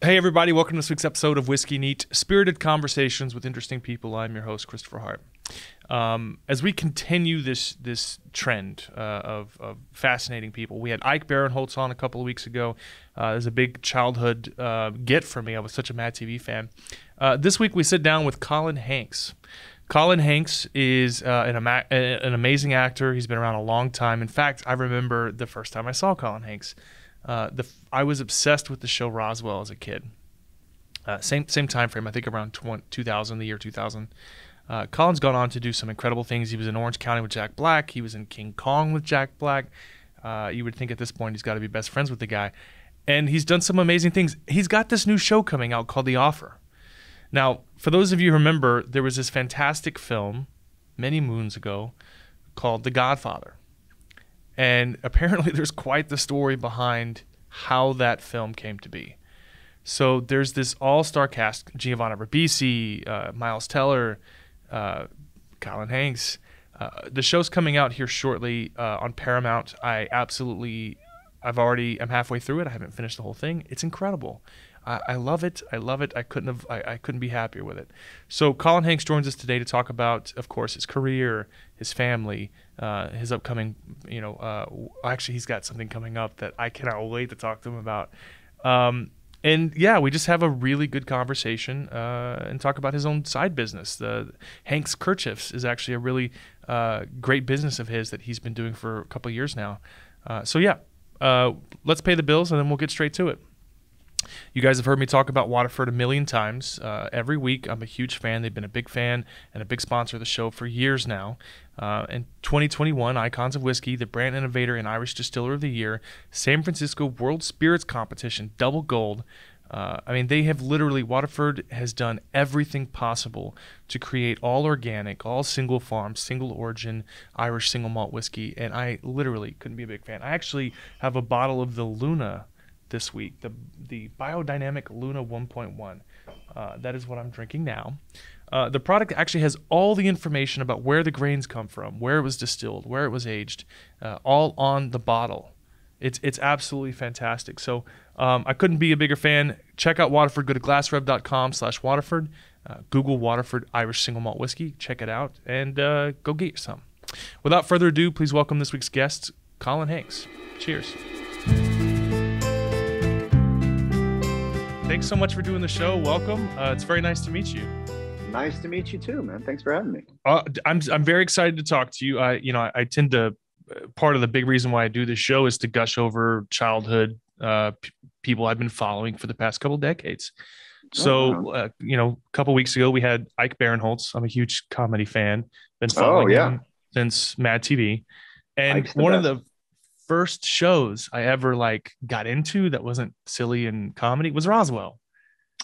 Hey everybody, welcome to this week's episode of Whiskey Neat, spirited conversations with interesting people. I'm your host, Christopher Hart. As we continue this trend of fascinating people, we had Ike Barinholtz on a couple of weeks ago. It was a big childhood get for me. I was such a Mad TV fan. This week we sit down with Colin Hanks. Colin Hanks is an amazing actor. He's been around a long time. In fact, I remember the first time I saw Colin Hanks. I was obsessed with the show Roswell as a kid. Same time frame, I think around 2000, the year 2000. Colin's gone on to do some incredible things. He was in Orange County with Jack Black. He was in King Kong with Jack Black. You would think at this point he's got to be best friends with the guy. And he's done some amazing things. He's got this new show coming out called The Offer. Now, for those of you who remember, there was this fantastic film many moons ago called The Godfather. And apparently there's quite the story behind how that film came to be. So there's this all-star cast, Giovanna Ribisi, Miles Teller, Colin Hanks. The show's coming out here shortly on Paramount. I'm halfway through it. I haven't finished the whole thing. It's incredible. I love it. I love it. I couldn't be happier with it. So Colin Hanks joins us today to talk about, of course, his career, his family, his upcoming, actually he's got something coming up that I cannot wait to talk to him about. And yeah, we just have a really good conversation and talk about his own side business. The Hanks Kerchiefs is actually a really great business of his that he's been doing for a couple of years now. So yeah, let's pay the bills and then we'll get straight to it. You guys have heard me talk about Waterford a million times. Every week, I'm a huge fan. They've been a big fan and a big sponsor of the show for years now. In 2021, Icons of Whiskey, the brand innovator and Irish distiller of the year, San Francisco World Spirits Competition, double gold. Waterford has done everything possible to create all organic, all single farm, single origin Irish single malt whiskey, and I literally couldn't be a big fan. I actually have a bottle of the Luna this week, the Biodynamic Luna 1.1. That is what I'm drinking now. The product actually has all the information about where the grains come from, where it was distilled, where it was aged, all on the bottle. It's absolutely fantastic. So I couldn't be a bigger fan. Check out Waterford. Go to glassrev.com/Waterford. Google Waterford Irish Single Malt Whiskey. Check it out and go get you some. Without further ado, please welcome this week's guest, Colin Hanks. Cheers. Thanks so much for doing the show. Welcome. It's very nice to meet you. Nice to meet you too, man. Thanks for having me. I'm very excited to talk to you. I tend to, part of the big reason why I do this show is to gush over childhood people I've been following for the past couple decades. So, a couple weeks ago we had Ike Barinholtz. I'm a huge comedy fan. Been following him since Mad TV, and Ike's the one best. of the first shows I ever got into that wasn't silly and comedy was Roswell.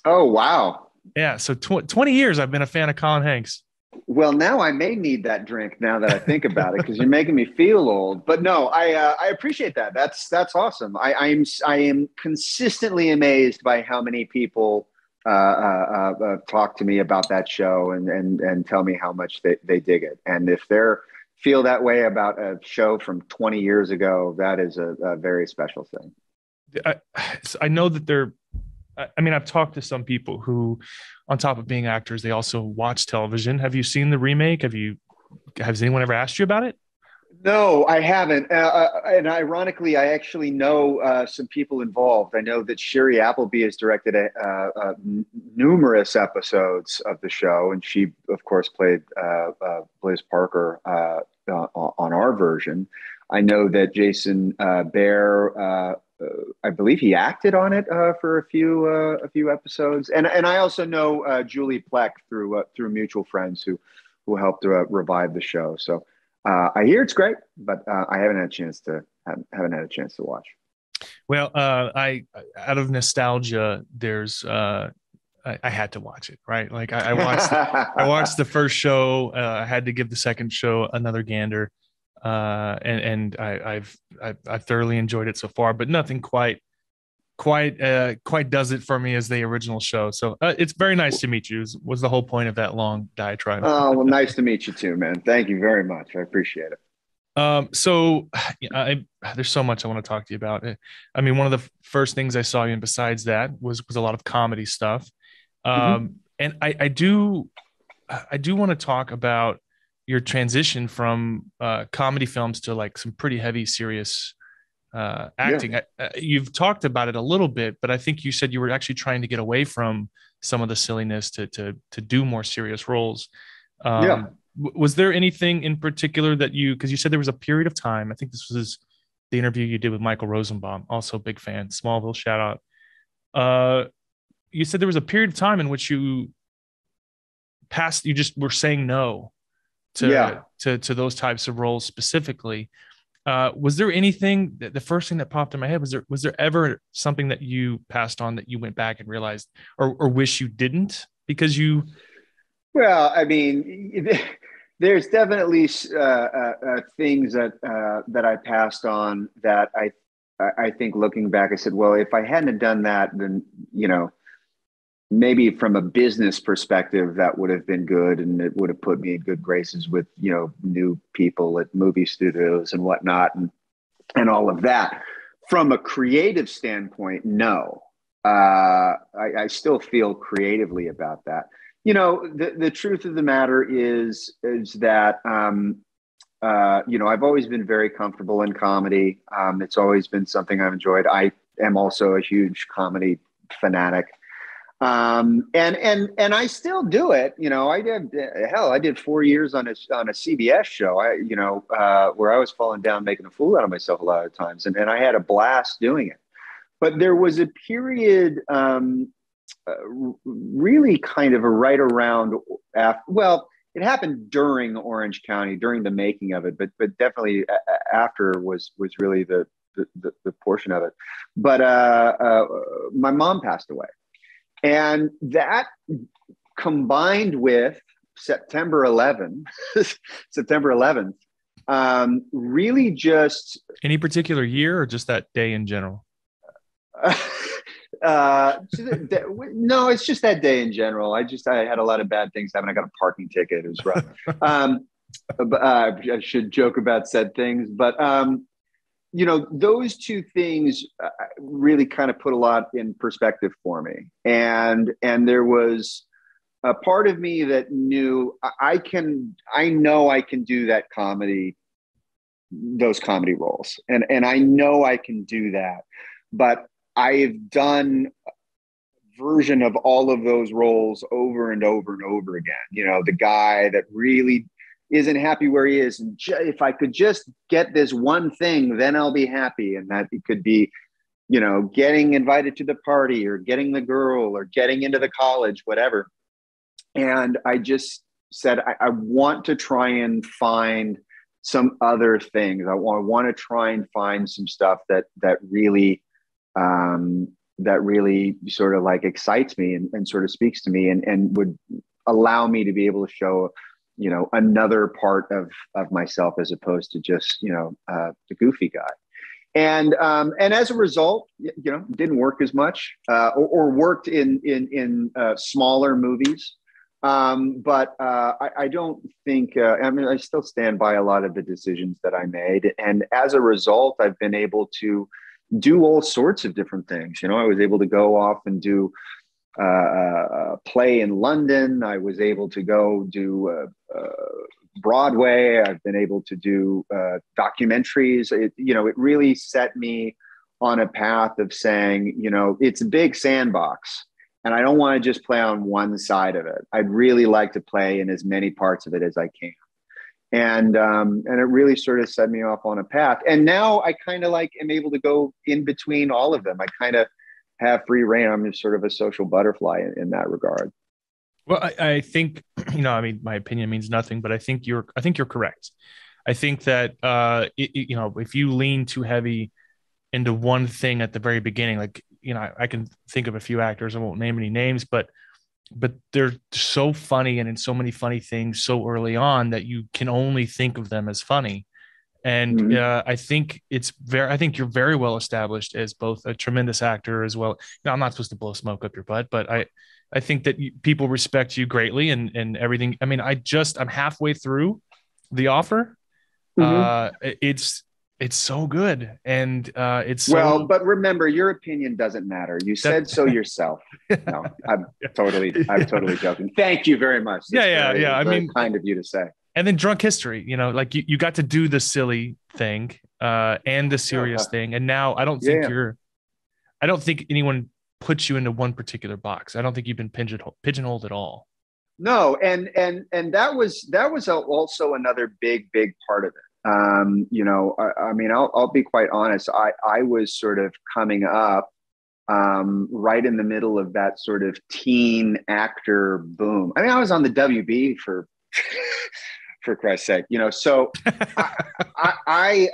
Oh, wow. Yeah. So 20 years I've been a fan of Colin Hanks. Well, now I may need that drink now that I think about it, because you're making me feel old. But no, I appreciate that. That's awesome. I am consistently amazed by how many people talk to me about that show and tell me how much they dig it. And if they're feel that way about a show from 20 years ago, that is a very special thing. I know that I've talked to some people who, on top of being actors, they also watch television. Have you seen the remake? Has anyone ever asked you about it? No, I haven't. And ironically, I actually know some people involved. I know that Sherry Appleby has directed numerous episodes of the show, and she, of course, played Blaze Parker on our version. I know that Jason Bear, I believe he acted on it for a few episodes, and I also know Julie Plec through mutual friends who helped revive the show. So. I hear it's great, but I haven't had a chance to watch. Well, I out of nostalgia, I had to watch it, right? I watched the first show. I had to give the second show another gander, and I've thoroughly enjoyed it so far. But nothing quite does it for me as the original show. So it's very nice to meet you. Was the whole point of that long diatribe. Oh, well, nice to meet you too, man. Thank you very much. I appreciate it. So there's so much I want to talk to you about. I mean, one of the first things I saw you in besides that was a lot of comedy stuff. Hmm. And I do want to talk about your transition from comedy films to like some pretty heavy, serious Yeah. acting. You've talked about it a little bit, but I think you said you were actually trying to get away from some of the silliness to do more serious roles. Yeah. Was there anything in particular that because you said there was a period of time, I think this was the interview you did with Michael Rosenbaum, also a big fan, Smallville shout out. You said there was a period of time in which you just were saying no Yeah. to those types of roles specifically. Was there anything the first thing that popped in my head was there ever something that you passed on that you went back and realized or wish you didn't because you Well, I mean, there's definitely things that I passed on that I think looking back, I said, well, if I hadn't have done that, then maybe from a business perspective, that would have been good, and it would have put me in good graces with new people at movie studios and whatnot, and all of that. From a creative standpoint, no. I still feel creatively about that. The truth of the matter is that I've always been very comfortable in comedy. It's always been something I've enjoyed. I am also a huge comedy fanatic. And I still do it. I did 4 years on a CBS show. Where I was falling down, making a fool out of myself a lot of times, and I had a blast doing it. But there was a period, really kind of a right around after. Well, it happened during Orange County, during the making of it, but definitely after was really the portion of it. But my mom passed away. And that combined with September 11th, September 11th, really just any particular year or just that day in general? No, it's just that day in general. I had a lot of bad things happen. I got a parking ticket. It was rough. I should joke about said things, but those two things really kind of put a lot in perspective for me. And there was a part of me that knew I know I can do those comedy roles. And I know I can do that, but I've done version of all of those roles over and over and over again. The guy that really isn't happy where he is, and if I could just get this one thing, then I'll be happy. And that it could be, getting invited to the party, or getting the girl, or getting into the college, whatever. And I just said, I want to try and find some other things. I want to try and find some stuff that really sort of like excites me and sort of speaks to me, and would allow me to be able to show another part of myself, as opposed to just the goofy guy. And as a result, didn't work as much, or worked in smaller movies. But I don't think, I still stand by a lot of the decisions that I made. And as a result, I've been able to do all sorts of different things. I was able to go off and do play in London. I was able to go do Broadway. I've been able to do documentaries. It really set me on a path of saying, it's a big sandbox, and I don't want to just play on one side of it. I'd really like to play in as many parts of it as I can. And it really sort of set me off on a path. And now I kind of am able to go in between all of them. I kind of have free reign. I'm just sort of a social butterfly in that regard. Well, I think, I mean, my opinion means nothing, but I think you're correct. I think that, if you lean too heavy into one thing at the very beginning, I can think of a few actors, I won't name any names, but they're so funny and in so many funny things so early on that you can only think of them as funny. And Mm-hmm. I think I think you're very well established as both a tremendous actor as well. Now, I'm not supposed to blow smoke up your butt, but I think that people respect you greatly and everything. I mean, I'm halfway through The Offer, Mhm. It's so good, and it's Well, so but remember, your opinion doesn't matter. You that said so yourself. No, I'm totally joking. Thank you very much. yeah, That's yeah, yeah. I very mean, kind of you to say. and then Drunk History, like you got to do the silly thing and the serious thing, and now Yeah. I don't think anyone puts you into one particular box. I don't think you've been pigeonholed at all. No, and that was also another big part of it. I mean, I'll be quite honest. I was sort of coming up right in the middle of that sort of teen actor boom. I mean, I was on the WB for for Christ's sake, So I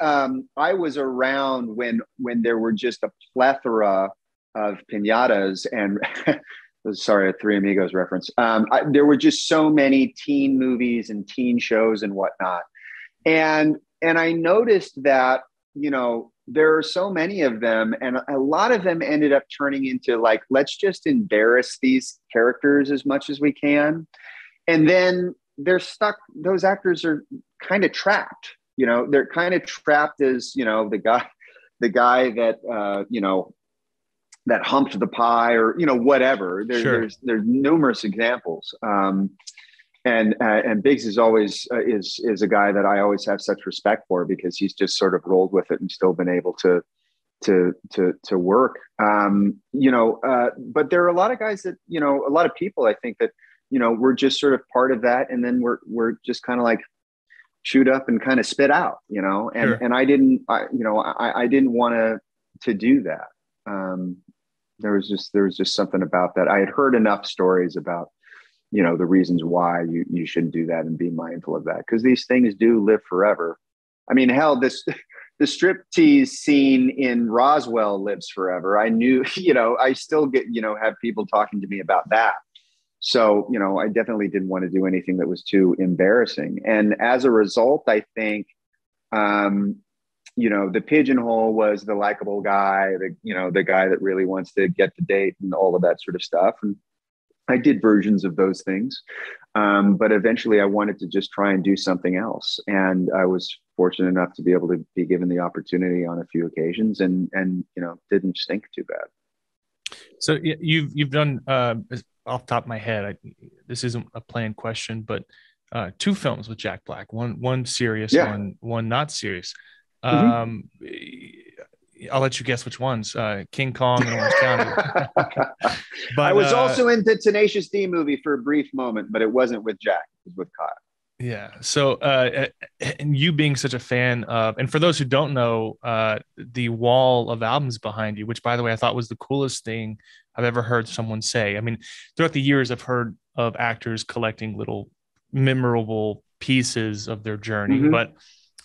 I was around when there were just a plethora of pinatas and sorry, a Three Amigos reference. There were just so many teen movies and teen shows and whatnot, and I noticed that there are so many of them, and a lot of them ended up turning into like, let's just embarrass these characters as much as we can, and then they're stuck. Those actors are kind of trapped. They're kind of trapped as the guy that that humped the pie, or whatever. Sure. There's numerous examples, and Biggs is always is a guy that I always have such respect for, because he's just sort of rolled with it and still been able to work. But there are a lot of guys that a lot of people, I think, that we're just sort of part of that, and then we're just kind of like chewed up and kind of spit out, and Sure. I didn't want to do that. There was just something about that. I had heard enough stories about the reasons why you shouldn't do that, and be mindful of that, because these things do live forever. I mean, hell, the striptease scene in Roswell lives forever. I knew, I still get, have people talking to me about that. So, I definitely didn't want to do anything that was too embarrassing. And as a result, I think, the pigeonhole was the likable guy, the guy that really wants to get the date and all of that sort of stuff. And I did versions of those things. But eventually I wanted to just try and do something else. And I was fortunate enough to be able to be given the opportunity on a few occasions, and didn't stink too bad. So you've done off the top of my head. This isn't a planned question, but two films with Jack Black. One serious, Yeah. one not serious. Mhm. Um, I'll let you guess which ones. King Kong and Orange County. I But was also in the Tenacious D movie for a brief moment, but it wasn't with Jack. It was with Kyle. yeah. So and you being such a fan of, and for those who don't know, the wall of albums behind you, which by the way I thought was the coolest thing I've ever heard someone say. I mean, throughout the years I've heard of actors collecting little memorable pieces of their journey, Mm-hmm. but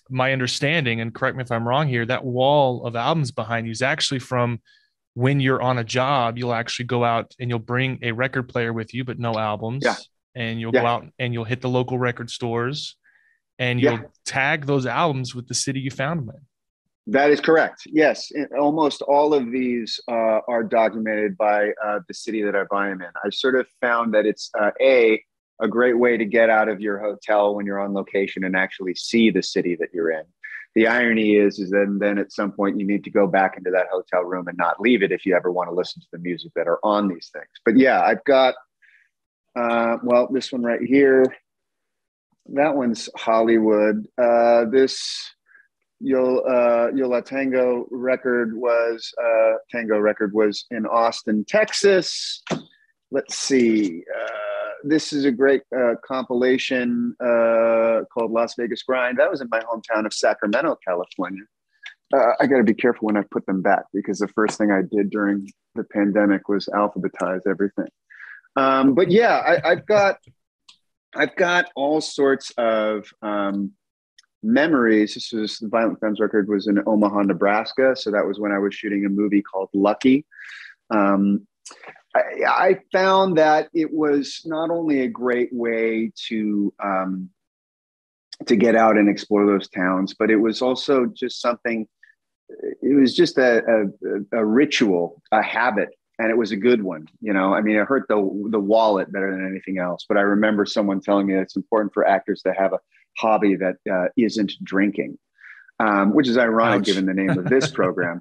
my understanding, and correct me if I'm wrong here, that wall of albums behind you is actually from when you're on a job. You'll actually go out and you'll bring a record player with you, but no Yeah. albums. And you'll go Yeah. out and you'll hit the local record stores and Yeah. you'll tag those albums with the city you found them in. That is correct. Yes, almost all of these are documented by the city that I buy them in. I sort of found that it's a great way to get out of your hotel when you're on location and actually see the city that you're in. The irony is then at some point you need to go back into that hotel room and not leave it if you ever want to listen to the music that are on these things. But yeah, I've got this one right here. That one's Hollywood. This Yo La Tango record was in Austin, Texas. Let's see. This is a great compilation called Las Vegas Grind. That was in my hometown of Sacramento, California. I got to be careful when I put them back, because the first thing I did during the pandemic was alphabetize everything. But yeah, I've got all sorts of memories. The Violent Femmes record was in Omaha, Nebraska. So that was when I was shooting a movie called Lucky. I found that it was not only a great way to get out and explore those towns, but it was also just something. It was just a ritual, a habit, and it was a good one. I mean, it hurt the wallet better than anything else. But I remember someone telling me that it's important for actors to have hobby that isn't drinking, which is ironic Ouch. given the name of this program.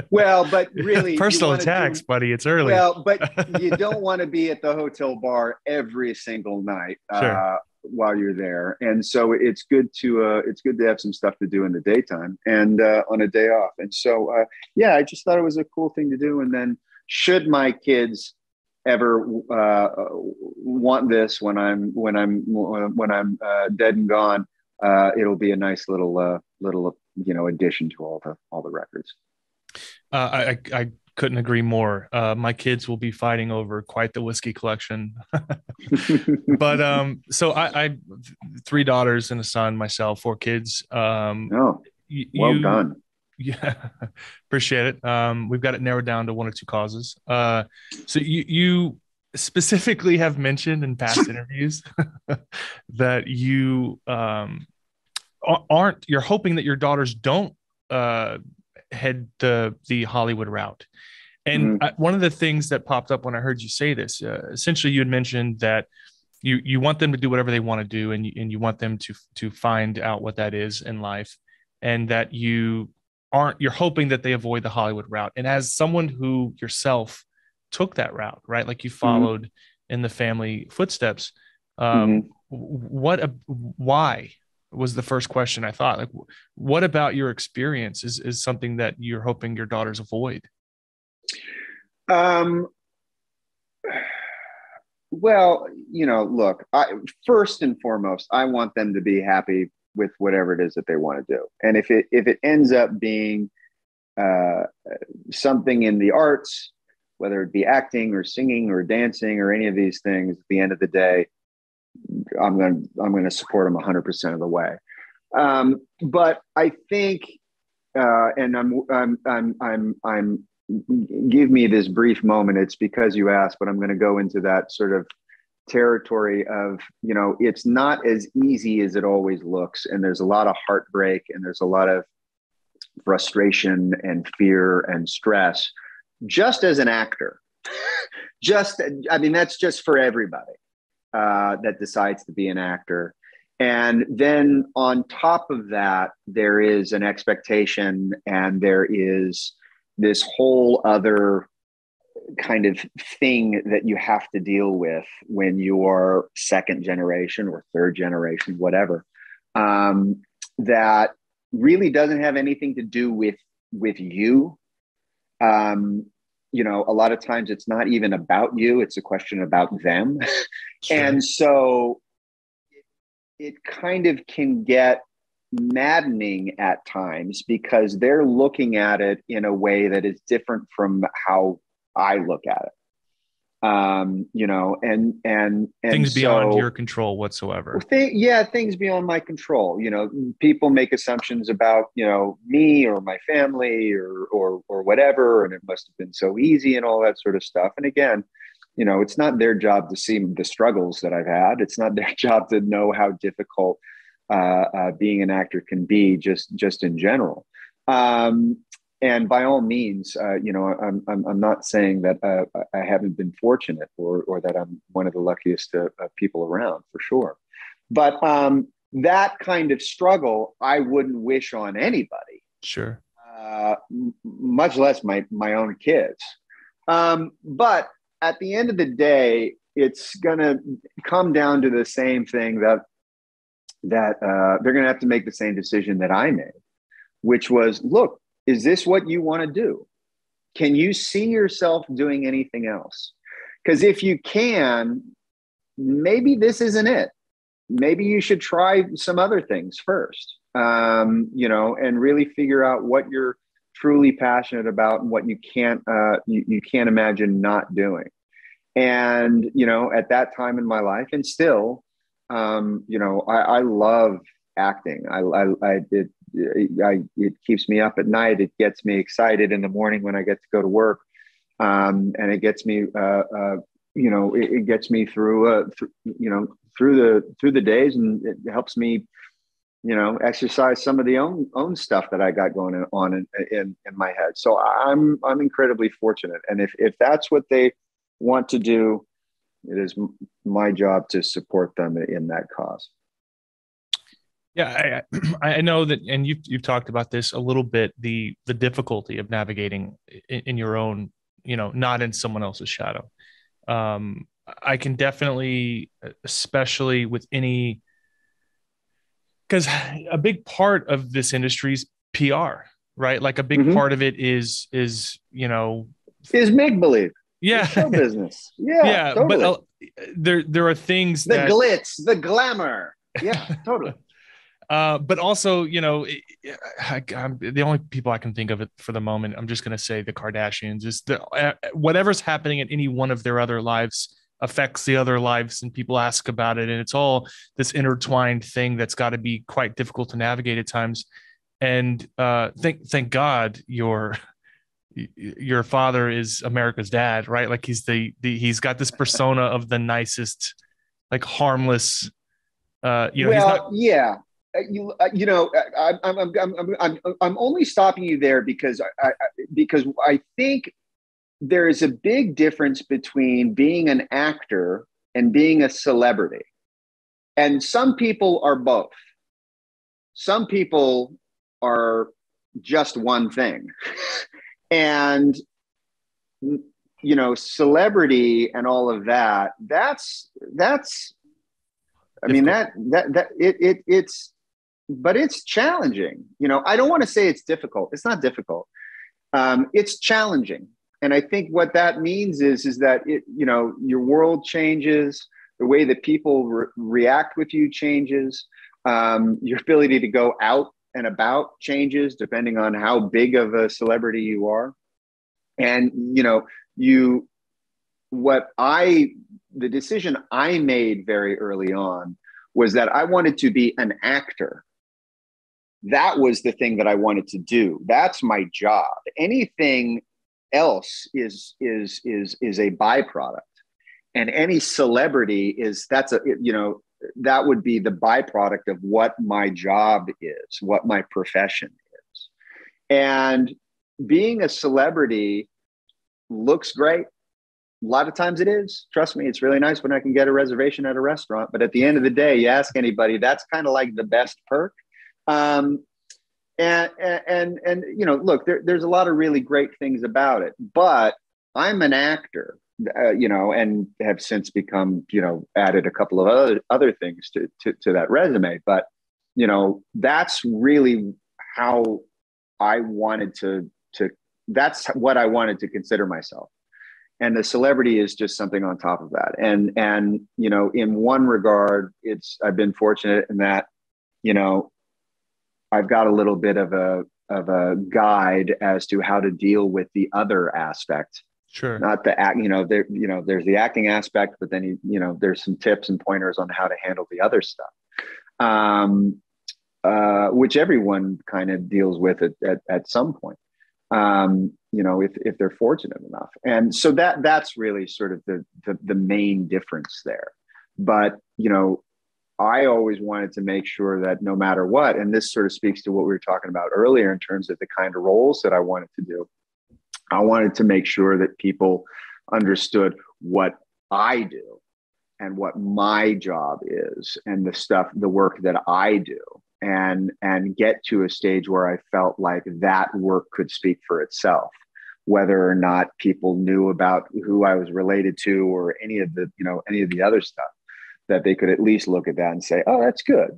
Well, but really, Personal attacks, buddy. It's early. Well, but you don't want to be at the hotel bar every single night Sure. while you're there, and so it's good to have some stuff to do in the daytime and on a day off. And so yeah, I just thought it was a cool thing to do. And then, should my kids ever want this when I'm dead and gone, it'll be a nice little addition to all the records. I couldn't agree more. My kids will be fighting over quite the whiskey collection. But so I 3 daughters and a son, myself, 4 kids. Oh, well done. Yeah, appreciate it. We've got it narrowed down to 1 or 2 causes. So you specifically have mentioned in past interviews that you you're hoping that your daughters don't head the Hollywood route. And one of the things that popped up when I heard you say this, essentially you had mentioned that you want them to do whatever they want to do, and you want them to find out what that is in life, and that you're hoping that they avoid the Hollywood route. And as someone who yourself took that route, right? Like you followed in the family footsteps. Why was the first question I thought. Like, what about your experience is something that you're hoping your daughters avoid? Well, look, first and foremost, I want them to be happy with whatever it is that they want to do. And if it ends up being something in the arts, whether it be acting or singing or dancing or any of these things, at the end of the day, I'm going to support them 100% of the way. But I think, and I'm give me this brief moment. It's because you asked, but I'm going to go into that sort of territory of, it's not as easy as it always looks. And there's a lot of heartbreak, and there's a lot of frustration and fear and stress, just as an actor. That's just for everybody that decides to be an actor. And then on top of that, there is an expectation, and there is this whole other kind of thing that you have to deal with when you're second generation or third generation, whatever, that really doesn't have anything to do with you. A lot of times it's not even about you. It's a question about them. Sure. And so it kind of can get maddening at times, because they're looking at it in a way that is different from how I look at it. And things beyond your control whatsoever. Things beyond my control. People make assumptions about, me or my family or whatever, and it must have been so easy and all that sort of stuff. And again, it's not their job to see the struggles that I've had. It's not their job to know how difficult being an actor can be, just in general. And by all means, I'm not saying that I haven't been fortunate or that I'm one of the luckiest people around, for sure. But that kind of struggle, I wouldn't wish on anybody. Sure. Much less my own kids. But at the end of the day, it's going to come down to the same thing, that they're going to have to make the same decision that I made, which was, look, is this what you want to do? Can you see yourself doing anything else? Because if you can, maybe this isn't it. Maybe you should try some other things first, and really figure out what you're truly passionate about and what you can't imagine not doing. And, at that time in my life, and still, I love acting. It keeps me up at night. It gets me excited in the morning when I get to go to work. And it gets me, it gets me through the days, and it helps me, exercise some of the own stuff that I got going on in my head. So I'm incredibly fortunate. And if that's what they want to do, it is my job to support them in that cause. Yeah, I know that, and you've talked about this a little bit, the difficulty of navigating in your own, not in someone else's shadow. I can definitely, especially with any, because a big part of this industry is PR, right? Like a big Mm-hmm. part of it is Is make believe. It's yeah, show business. Yeah, yeah, but totally. there are things The that glitz, the glamour. Yeah, totally. but also, I'm, the only people I can think of it for the moment, I'm just going to say the Kardashians is whatever's happening in any one of their other lives affects the other lives, and people ask about it, and it's all this intertwined thing that's got to be quite difficult to navigate at times. And thank God your father is America's dad, right? Like he's got this persona of the nicest, like harmless. He's not. Well, yeah. You know, I'm only stopping you there because I think there is a big difference between being an actor and being a celebrity. And some people are both. Some people are just one thing. And celebrity and all of that, that's I mean Difficult. that it's but it's challenging. I don't want to say it's difficult. It's not difficult. It's challenging. And I think what that means is that your world changes, the way that people react with you changes, your ability to go out and about changes depending on how big of a celebrity you are. And you what I the decision I made very early on was that I wanted to be an actor. That was the thing that I wanted to do. That's my job. Anything else is a byproduct, and any celebrity that would be the byproduct of what my job is, what my profession is. And being a celebrity looks great. A lot of times it is. Trust me, it's really nice when I can get a reservation at a restaurant. But at the end of the day, you ask anybody, that's kind of like the best perk. Um, and look, there's a lot of really great things about it. But I'm an actor, and have since become, added a couple of other things to that resume. But that's really how I wanted to. That's what I wanted to consider myself, and the celebrity is just something on top of that. And in one regard, I've been fortunate in that I've got a little bit of a guide as to how to deal with the other aspect. Sure. Not the act, there's the acting aspect, but then there's some tips and pointers on how to handle the other stuff, which everyone kind of deals with at some point. If they're fortunate enough. And so that's really sort of the main difference there. But, I always wanted to make sure that no matter what, and this sort of speaks to what we were talking about earlier in terms of the kind of roles that I wanted to do, I wanted to make sure that people understood what I do and what my job is and the work that I do, and get to a stage where I felt like that work could speak for itself, whether or not people knew about who I was related to or any of the other stuff, that they could at least look at that and say, oh, that's good.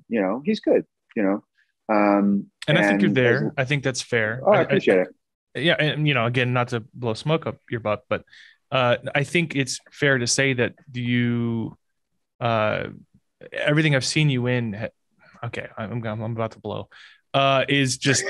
He's good, And I think you're there. I think that's fair. Oh, I appreciate it. Yeah. And, again, not to blow smoke up your butt, but I think it's fair to say that everything I've seen you in, okay, I'm about to blow, is just,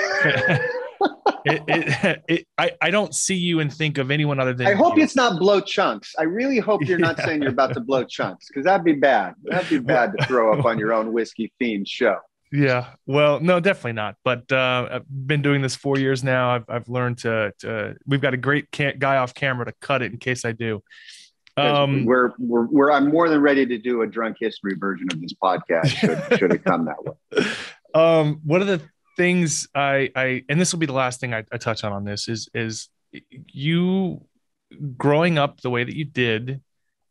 I don't see you and think of anyone other than I hope you. it's not blow chunks. I really hope you're not saying you're about to blow chunks, because that'd be bad. That'd be bad to throw up on your own whiskey themed show. Yeah, well, no, definitely not. But I've been doing this 4 years now. I've learned to we've got a great guy off camera to cut it in case I do. I'm more than ready to do a drunk history version of this podcast should it come that way. One of the things I and this will be the last thing I touch on this is you growing up the way that you did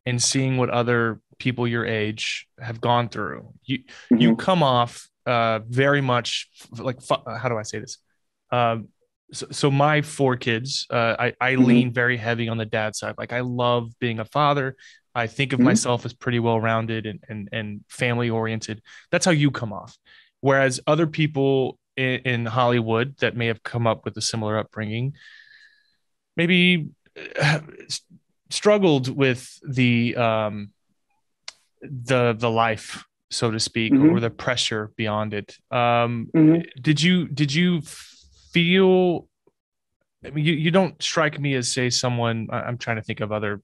and seeing what other people your age have gone through. You come off very much like, how do I say this? So my four kids, I lean very heavy on the dad side. Like I love being a father. I think of myself as pretty well rounded and family oriented. That's how you come off. Whereas other people in Hollywood that may have come up with a similar upbringing, maybe struggled with the life, so to speak, or the pressure beyond it. Did you feel? I mean, you don't strike me as, say, someone. I'm trying to think of other.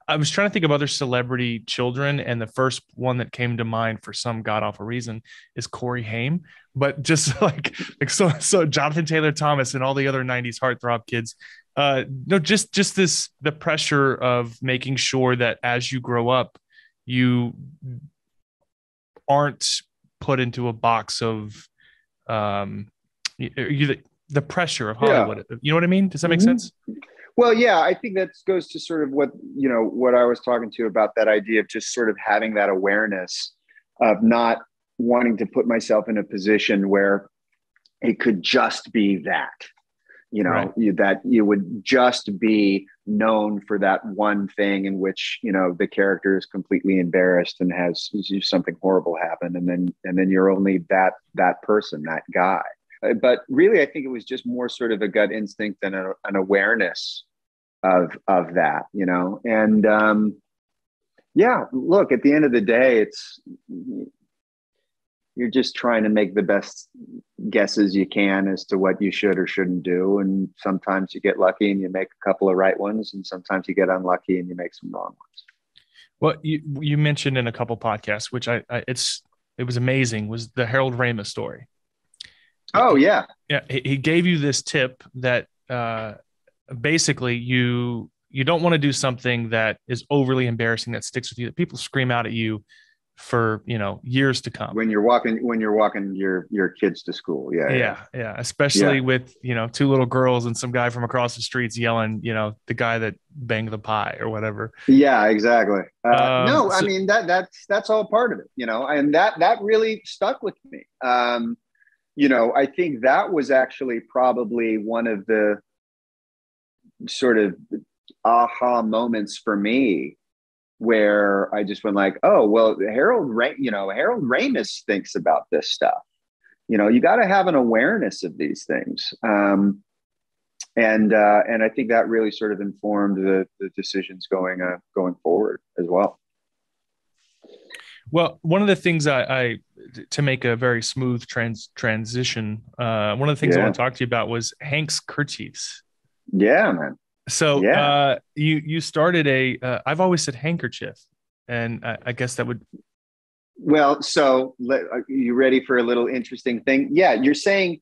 I was trying to think of other celebrity children, and the first one that came to mind for some god awful reason is Corey Haim. But just like so Jonathan Taylor Thomas and all the other '90s heartthrob kids. No, just this the pressure of making sure that as you grow up, you aren't put into a box of the pressure of Hollywood. Yeah. You know what I mean? Does that make sense? Well, yeah, I think that goes to sort of what I was talking to about that idea of just sort of having that awareness of not wanting to put myself in a position where it could just be that, right. That you would just be known for that one thing in which, the character is completely embarrassed and has something horrible happen. And then you're only that person, that guy. But really, I think it was just more sort of a gut instinct and an awareness of that, and yeah, look, at the end of the day, you're just trying to make the best guesses you can as to what you should or shouldn't do. And sometimes you get lucky and you make a couple of right ones, and sometimes you get unlucky and you make some wrong ones. Well, you mentioned in a couple podcasts, which it was amazing, was the Harold Ramis story. Oh, yeah. Yeah. He gave you this tip that basically you don't want to do something that is overly embarrassing, that sticks with you, that people scream out at you for, years to come. When you're walking your kids to school. Yeah. Especially with, two little girls and some guy from across the streets yelling, the guy that banged the pie or whatever. Yeah, exactly. I mean, that's all part of it, and that really stuck with me. I think that was actually probably one of the sort of aha moments for me, where I just went like, oh, well, Harold Ramis thinks about this stuff. You got to have an awareness of these things. And I think that really sort of informed the decisions going forward as well. Well, one of the things I to make a very smooth transition, one of the things I want to talk to you about was Hank's kerchiefs. Yeah, man. So you started I've always said handkerchief, and I guess that would. Well, so are you ready for a little interesting thing? Yeah, you're saying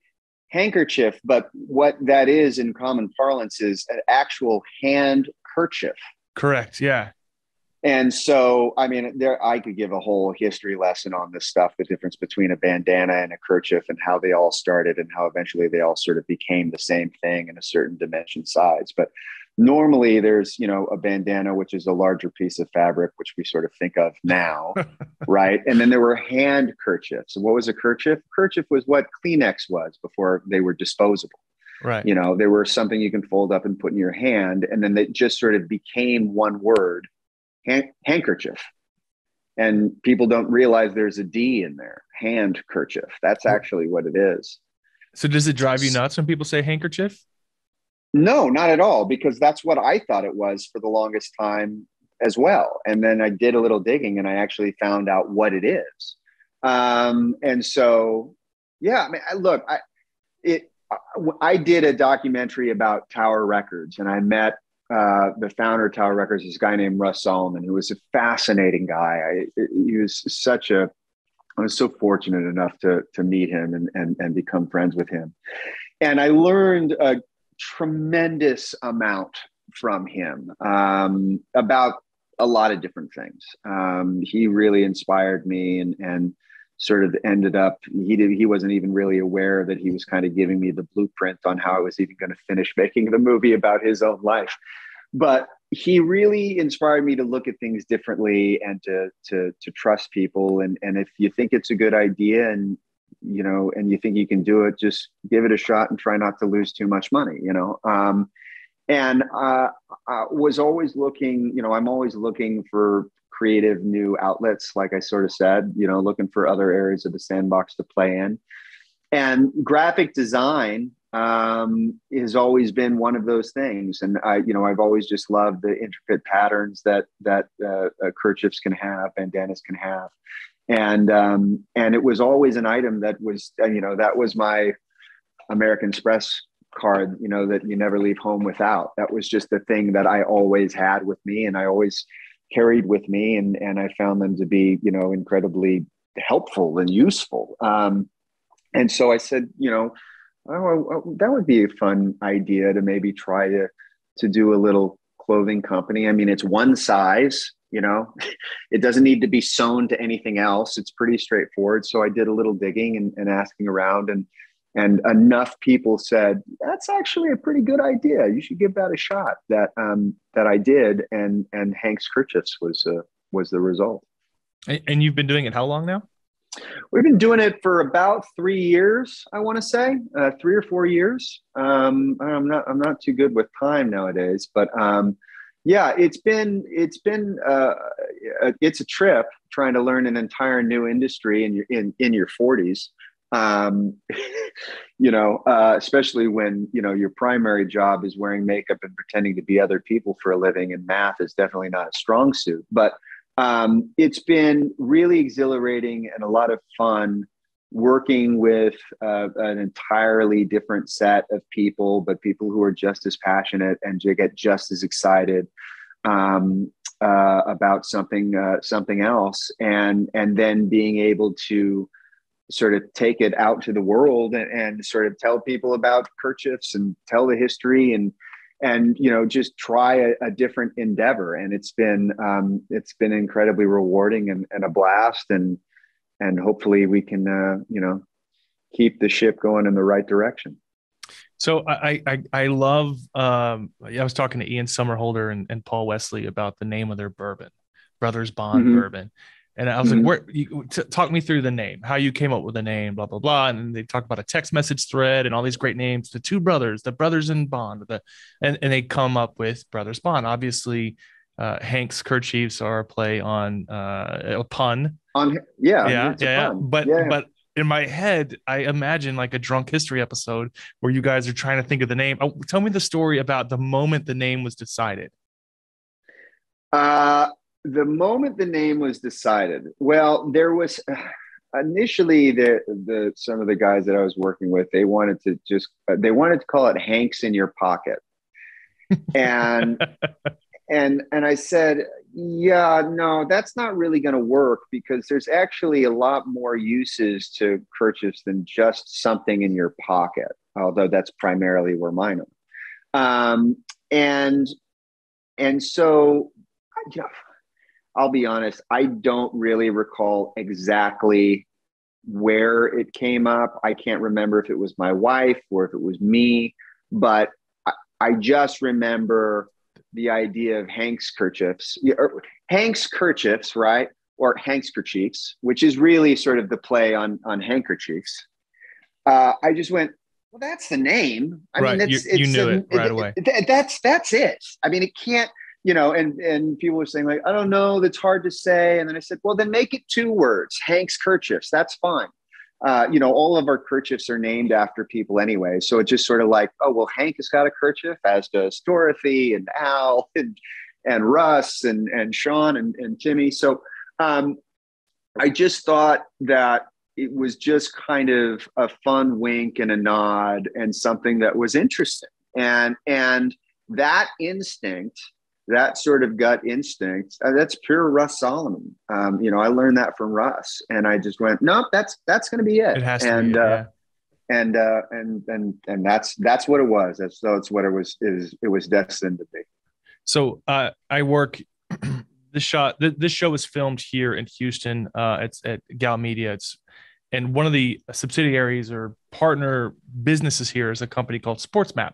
handkerchief, but what that is in common parlance is an actual handkerchief. Correct. Yeah. And so, I mean, I could give a whole history lesson on this stuff, the difference between a bandana and a kerchief and how they all started and how eventually they all sort of became the same thing in a certain dimension size. But normally there's, a bandana, which is a larger piece of fabric, which we sort of think of now, right? And then there were handkerchiefs. And what was a kerchief? Kerchief was what Kleenex was before they were disposable. Right. They were something you can fold up and put in your hand. And then they just sort of became one word. Handkerchief, and people don't realize there's a D in there. Handkerchief. That's actually what it is. So does it drive you nuts when people say handkerchief? No, not at all, because that's what I thought it was for the longest time as well. And then I did a little digging and I actually found out what it is. And so, yeah, I mean, I did a documentary about Tower Records, and I met the founder of Tower Records, this guy named Russ Solomon, who was a fascinating guy. I was so fortunate enough to meet him and become friends with him. And I learned a tremendous amount from him about a lot of different things. He really inspired me and sort of ended up, he wasn't even really aware that he was kind of giving me the blueprint on how I was even going to finish making the movie about his own life. But he really inspired me to look at things differently and to trust people. And if you think it's a good idea and and you think you can do it, just give it a shot and try not to lose too much money, and was always looking, I'm always looking for creative new outlets, like I sort of said, looking for other areas of the sandbox to play in. And graphic design has always been one of those things. And I've always just loved the intricate patterns that kerchiefs can have, bandanas can have. And it was always an item that was, that was my American Express card, that you never leave home without. That was just the thing that I always had with me and I always carried with me. And I found them to be, incredibly helpful and useful. And so I said, that would be a fun idea to maybe try to do a little clothing company. I mean, it's one size, it doesn't need to be sewn to anything else. It's pretty straightforward. So I did a little digging and asking around, and enough people said, that's actually a pretty good idea. You should give that a shot. That I did. And Hank's Kerchiefs was the result. And you've been doing it how long now? We've been doing it for about 3 years, I want to say, 3 or 4 years. I'm not too good with time nowadays, but yeah, it's a trip trying to learn an entire new industry in your 40s. Especially when your primary job is wearing makeup and pretending to be other people for a living, and math is definitely not a strong suit, but it's been really exhilarating and a lot of fun working with an entirely different set of people, but people who are just as passionate and get just as excited about something else, and then being able to sort of take it out to the world and sort of tell people about kerchiefs and tell the history and just try a different endeavor. And it's been incredibly rewarding and a blast. And hopefully we can, keep the ship going in the right direction. So I love, I was talking to Ian Somerhalder and Paul Wesley about the name of their bourbon, Brothers Bond bourbon. And I was like, talk me through the name, how you came up with the name, blah, blah, blah. And they talk about a text message thread and all these great names, the two brothers, the brothers in Bond, and they come up with Brothers Bond. Obviously, Hank's Kerchiefs are a play on a pun. But in my head, I imagine like a Drunk History episode where you guys are trying to think of the name. Oh, tell me the story about the moment the name was decided. The moment the name was decided, well, there was initially some of the guys that I was working with, they wanted to call it Hanks in Your Pocket. And I said, yeah, no, that's not really going to work, because there's actually a lot more uses to kerchiefs than just something in your pocket, although that's primarily where mine are. And so, I'll be honest, I don't really recall exactly where it came up. I can't remember if it was my wife or if it was me, but I just remember the idea of Hank's Kerchiefs, Hank's Kerchiefs, right? Or Hank's Kerchiefs, which is really sort of the play on handkerchiefs. I just went, well, that's the name. I mean, you knew it right away. That's it. I mean, it can't, and people were saying like, I don't know, that's hard to say. And then I said, well, then make it 2 words, Hank's Kerchiefs. That's fine. All of our kerchiefs are named after people anyway. So it's just sort of like, oh, well, Hank has got a kerchief, as does Dorothy and Al and Russ and Sean and Timmy. So I just thought that it was just kind of a fun wink and a nod and something that was interesting. And that instinct, that sort of gut instinct, that's pure Russ Solomon. I learned that from Russ, and I just went, nope, that's going to be it. It has to be, yeah. And that's what it was. That's what it was. It was destined to be. So I work. This show was filmed here in Houston. It's at Gal Media. And one of the subsidiaries or partner businesses here is a company called SportsMap.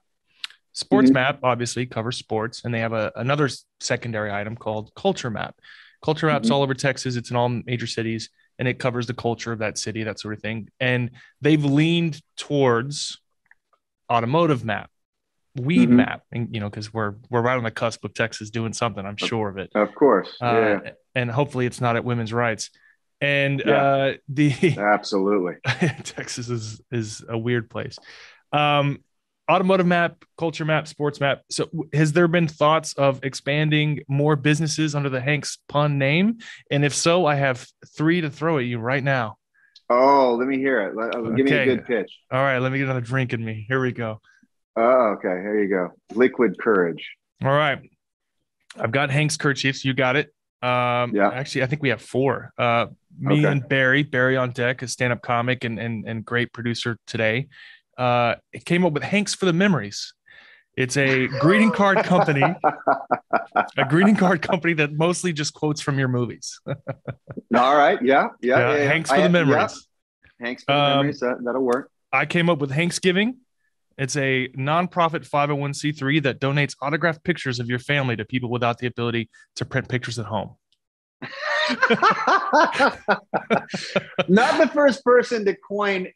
SportsMap obviously covers sports, and they have another secondary item called Culture Map. Culture Map's all over Texas. It's in all major cities, and it covers the culture of that city, that sort of thing. And they've leaned towards automotive map, weed map, and because we're right on the cusp of Texas doing something, I'm sure of it. Of course. Yeah. And hopefully it's not at women's rights. And absolutely. Texas is a weird place. Automotive map, culture map, sports map. So has there been thoughts of expanding more businesses under the Hanks pun name? And if so, I have 3 to throw at you right now. Oh, let me hear it. Give me a good pitch. All right, let me get another drink in me. Here we go. Oh, okay. Here you go. Liquid courage. All right. I've got Hank's kerchiefs. You got it. Actually, I think we have 4. Me and Barry on deck, a stand-up comic and great producer today. It came up with Hanks for the Memories. It's a greeting card company, that mostly just quotes from your movies. All right. Yeah. Hanks for the Memories. Hanks for the Memories. That'll work. I came up with Hanksgiving. It's a nonprofit 501c3 that donates autographed pictures of your family to people without the ability to print pictures at home. Not the first person to coin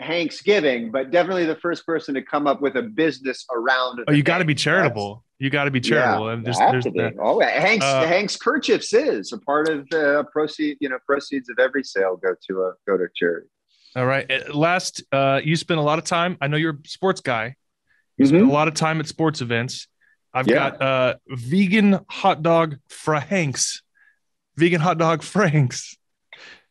Hanksgiving, but definitely the first person to come up with a business around it. Oh, you got to be charitable. You got to be charitable. And Hank's kerchiefs is a part of the proceeds of every sale go to charity. All right. Last, you spent a lot of time. I know you're a sports guy. You spent a lot of time at sports events. I've got vegan hot dog fra Hanks. Vegan hot dog Franks.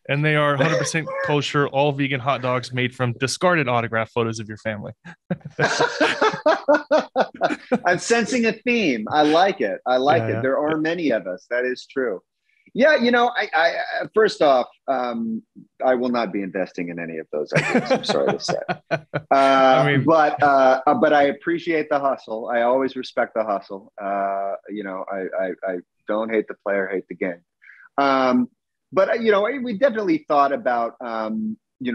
And they are 100% kosher, all vegan hot dogs made from discarded autograph photos of your family. I'm sensing a theme. I like it. Yeah. There are many of us. That is true. Yeah, I first off, I will not be investing in any of those ideas. I'm sorry to say. But I appreciate the hustle. I always respect the hustle. I don't hate the player, hate the game. But we definitely thought about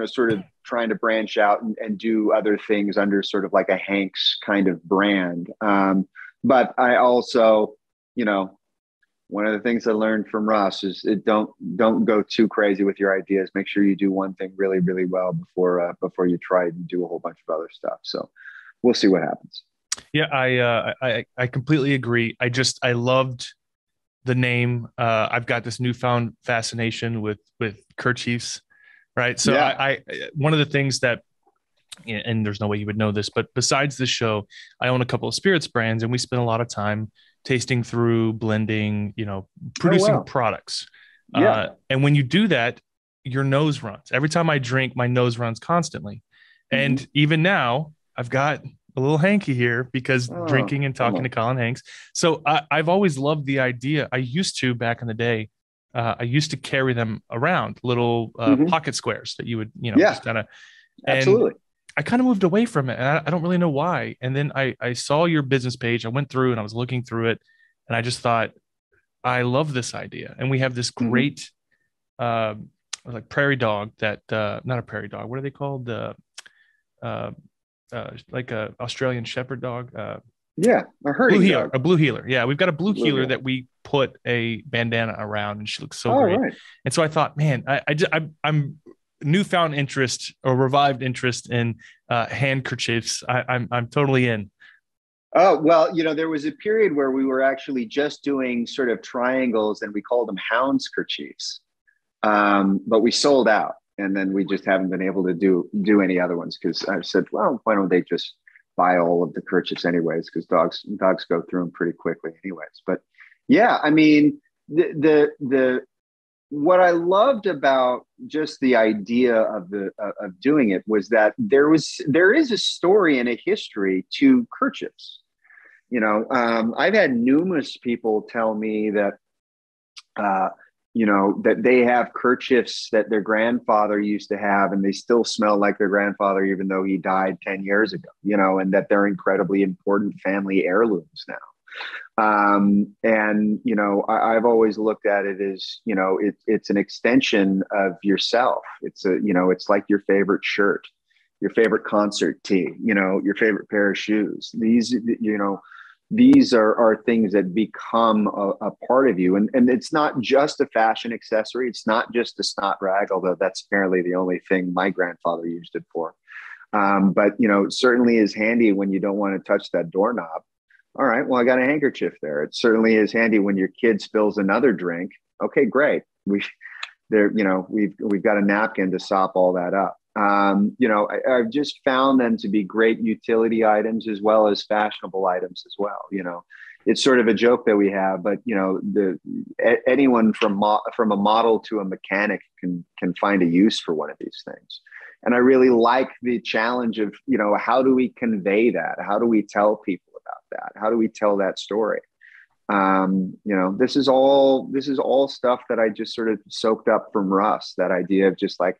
sort of trying to branch out and do other things under sort of like a Hanks kind of brand. But I also, one of the things I learned from Ross is don't go too crazy with your ideas. Make sure you do one thing really, really well before you try and do a whole bunch of other stuff. So we'll see what happens. Yeah, I completely agree. I loved the name. I've got this newfound fascination with kerchiefs, right? So I one of the things that, and there's no way you would know this, but besides the show, I own a couple of spirits brands, and we spend a lot of time tasting through, blending, producing products. And when you do that, your nose runs. Every time I drink, my nose runs constantly. And even now, I've got a little hanky here because drinking and talking to Colin Hanks. So I've always loved the idea. I used to, back in the day, I used to carry them around, little pocket squares that you would, just kind of. Absolutely. I kind of moved away from it, and I don't really know why. And then I saw your business page. I went through and I was looking through it, and I just thought, I love this idea. And we have this great, like prairie dog that, not a prairie dog. What are they called? Like a Australian Shepherd dog. A herding dog. A blue heeler. Yeah, we've got a blue heeler that we put a bandana around, and she looks so great. Right. And so I thought, man, I'm newfound interest or revived interest in handkerchiefs. I'm totally in. Oh, well, there was a period where we were actually just doing sort of triangles, and we called them hounds kerchiefs. But we sold out, and then we just haven't been able to do any other ones, because I said, well, why don't they just buy all of the kerchiefs anyways? Because dogs go through them pretty quickly anyways. But yeah, I mean, the what I loved about just the idea of doing it was that there is a story and a history to kerchiefs. I've had numerous people tell me that, that they have kerchiefs that their grandfather used to have, and they still smell like their grandfather, even though he died 10 years ago, and that they're incredibly important family heirlooms now. I've always looked at it as, it's an extension of yourself. It's it's like your favorite shirt, your favorite concert tee, your favorite pair of shoes. These, these are things that become a part of you. And it's not just a fashion accessory. It's not just a snot rag, although that's apparently the only thing my grandfather used it for. But, it certainly is handy when you don't want to touch that doorknob. All right, well, I got a handkerchief there. It certainly is handy when your kid spills another drink. Okay, great. We've got a napkin to sop all that up. I've just found them to be great utility items as well as fashionable items as well. It's sort of a joke that we have, but anyone from a model to a mechanic can find a use for one of these things. And I really like the challenge of, how do we convey that? How do we tell people about that? How do we tell that story? This is all stuff that I just sort of soaked up from Russ, that idea of just like,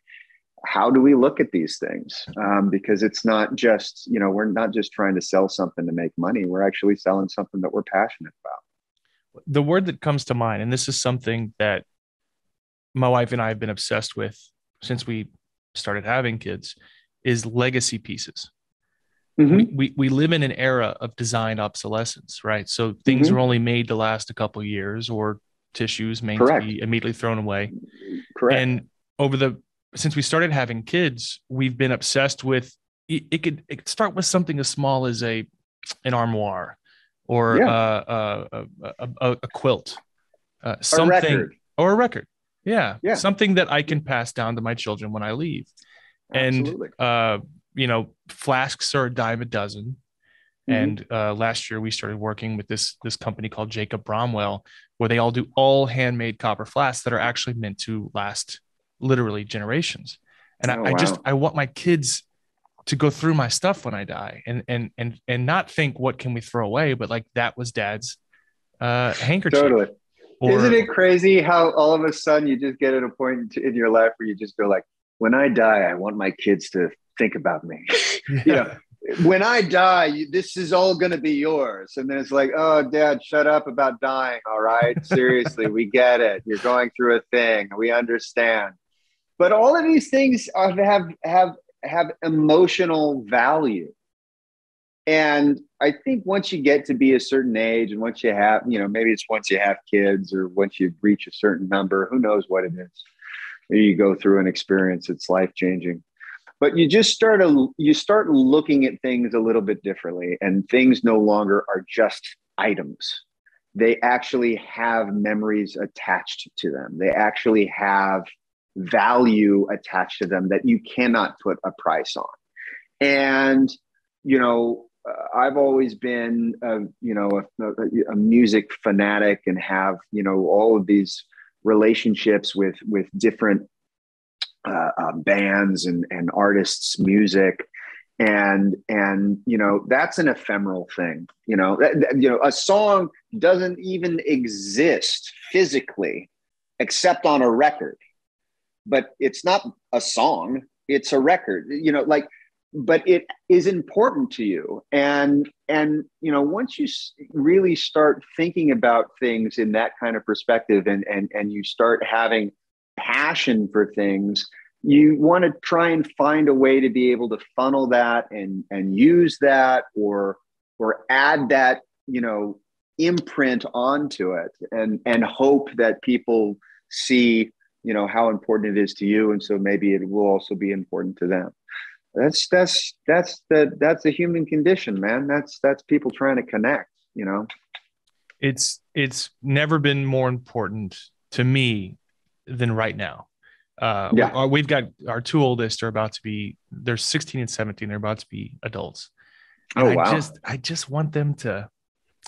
how do we look at these things? Because it's not just, we're not just trying to sell something to make money. We're actually selling something that we're passionate about. The word that comes to mind, and this is something that my wife and I have been obsessed with since we started having kids, is legacy pieces. Mm-hmm. We live in an era of design obsolescence, right? So things mm-hmm. are only made to last a couple of years, or tissues made Correct. To be immediately thrown away. Correct. And since we started having kids, we've been obsessed with it. Could start with something as small as an armoire, or a quilt, something, or a record. Yeah. Something that I can pass down to my children when I leave. Absolutely. And flasks are a dime a dozen. Mm-hmm. And last year we started working with this company called Jacob Bromwell, where they all do handmade copper flasks that are actually meant to last literally generations. And I want my kids to go through my stuff when I die, and not think, what can we throw away, but like, that was Dad's handkerchief. Totally. Isn't it crazy how all of a sudden you just get at a point in your life where you just go like, when I die, I want my kids to think about me. Yeah. When I die, this is all going to be yours. And then it's like, oh, Dad, shut up about dying. All right. Seriously, we get it. You're going through a thing. We understand. But all of these things have emotional value. And I think once you get to be a certain age, and once you have, maybe it's once you have kids, or once you reach a certain number, who knows what it is. Maybe you go through an experience, it's life-changing. But you start looking at things a little bit differently, and things no longer are just items. They actually have memories attached to them. They actually have value attached to them that you cannot put a price on. And, I've always been, a music fanatic, and have, all of these relationships with different bands and artists' music. And that's an ephemeral thing. A song doesn't even exist physically except on a record. But it's not a song, it's a record, but it is important to you. And once you really start thinking about things in that kind of perspective, and you start having passion for things, you want to try and find a way to be able to funnel that and use that, or add that, imprint onto it, and hope that people see, how important it is to you. And so maybe it will also be important to them. That's the human condition, man. That's people trying to connect, It's never been more important to me than right now. We've got our two oldest they're 16 and 17. They're about to be adults. And wow. I just want them to,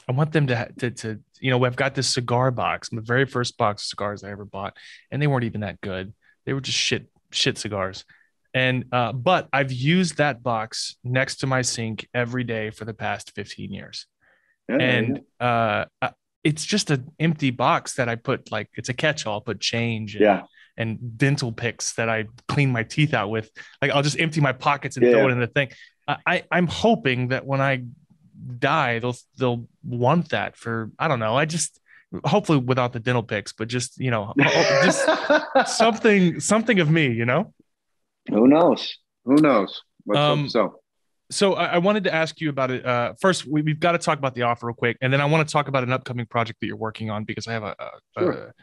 I've got this cigar box, the very first box of cigars I ever bought, and they weren't even that good. They were just shit cigars. And, but I've used that box next to my sink every day for the past 15 years. It's just an empty box that I put, like, it's a catch-all, put change and dental picks that I clean my teeth out with. Like, I'll just empty my pockets and throw it in the thing. I'm hoping that when I die, they'll want that for, I don't know. Hopefully without the dental picks, but just, just something of me, Who knows? Let's hope so. So I wanted to ask you about it. First, we've got to talk about The Offer real quick, and then I want to talk about an upcoming project that you're working on because I have Sure.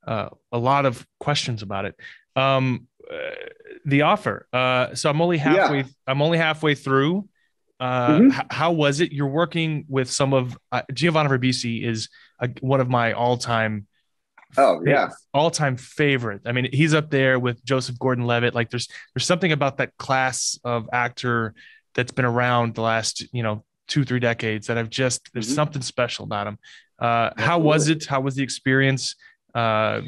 a lot of questions about it. Um, uh, the Offer. So I'm only halfway. Yeah. I'm only halfway through. Hmm. How was it? You're working with some of Giovanni Ribisi is one of my Oh, yeah. all time favorite. I mean, he's up there with Joseph Gordon-Levitt. Like, there's something about that class of actor that's been around the last 2-3 decades that I've just there's Hmm. something special about him. How was Absolutely. it? How was the experience? Uh,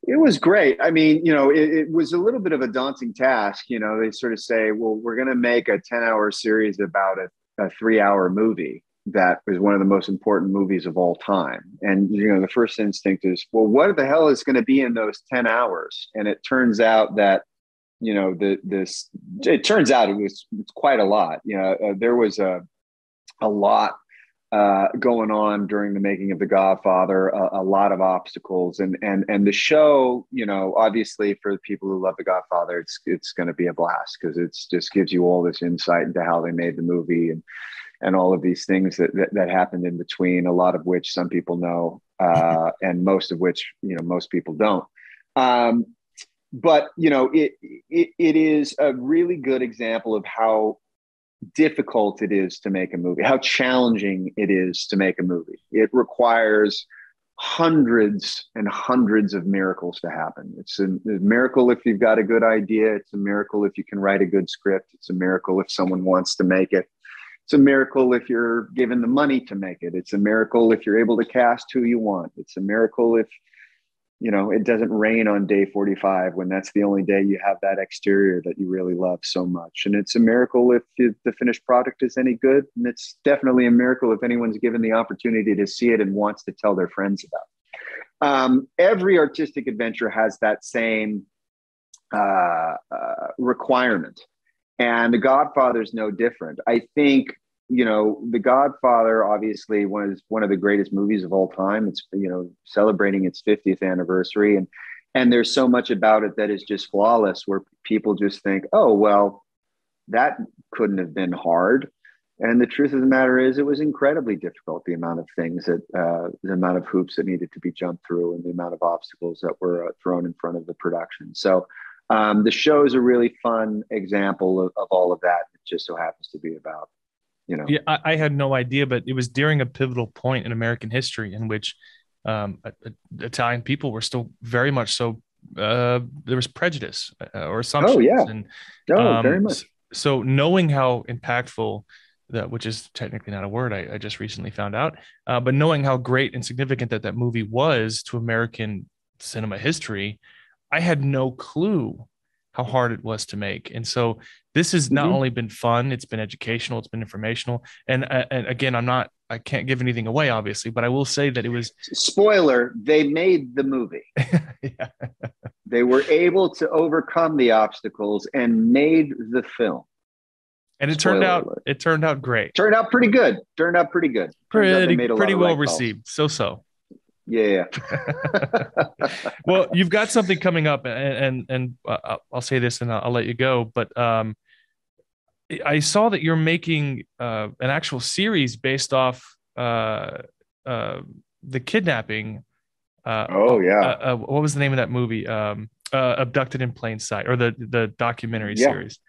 It was great. I mean, it was a little bit of a daunting task. They sort of say, well, we're going to make a 10-hour series about a 3-hour movie that is one of the most important movies of all time. And, the first instinct is, well, what the hell is going to be in those 10 hours? And it turns out that, it turns out it's quite a lot. There was a lot going on during the making of The Godfather, a lot of obstacles, and the show, obviously for the people who love The Godfather, it's going to be a blast because it's just gives you all this insight into how they made the movie and all of these things that happened in between, a lot of which some people know, and most of which most people don't. Um, but it is a really good example of how difficult it is to make a movie, how challenging it is to make a movie. It requires hundreds and hundreds of miracles to happen. It's a miracle if you've got a good idea. It's a miracle if you can write a good script. It's a miracle if someone wants to make it. It's a miracle if you're given the money to make it. It's a miracle if you're able to cast who you want. It's a miracle if it doesn't rain on day 45 when that's the only day you have that exterior that you really love so much. And it's a miracle if the finished product is any good. And it's definitely a miracle if anyone's given the opportunity to see it and wants to tell their friends about it. Every artistic adventure has that same requirement. And The Godfather is no different. I think The Godfather obviously was one of the greatest movies of all time. It's celebrating its 50th anniversary, and there's so much about it that is just flawless, where people just think, oh well, that couldn't have been hard. And the truth of the matter is, it was incredibly difficult. The amount of things the amount of hoops that needed to be jumped through, and the amount of obstacles that were thrown in front of the production. So the show is a really fun example of all of that. It just so happens to be about, yeah, had no idea, but it was during a pivotal point in American history in which Italian people were still very much so. There was prejudice or oh assumptions, yeah, and no, very um, much. so knowing how impactful that, which is technically not a word, I just recently found out, but knowing how great and significant that movie was to American cinema history, I had no clue how hard it was to make. And so this has not Mm-hmm. only been fun, it's been educational, it's been informational. And again, I can't give anything away, obviously, but I will say that it was, Spoiler: they made the movie. yeah. They were able to overcome the obstacles and made the film. And Spoiler alert. it turned out great. Turned out pretty good. Turned out pretty good. Turns out they made a lot Pretty of well right calls. received. So. Yeah. Well, you've got something coming up, and I'll say this, and I'll let you go. But I saw that you're making an actual series based off uh, the kidnapping. Oh yeah. What was the name of that movie? Abducted in Plain Sight, or the documentary Yeah. series,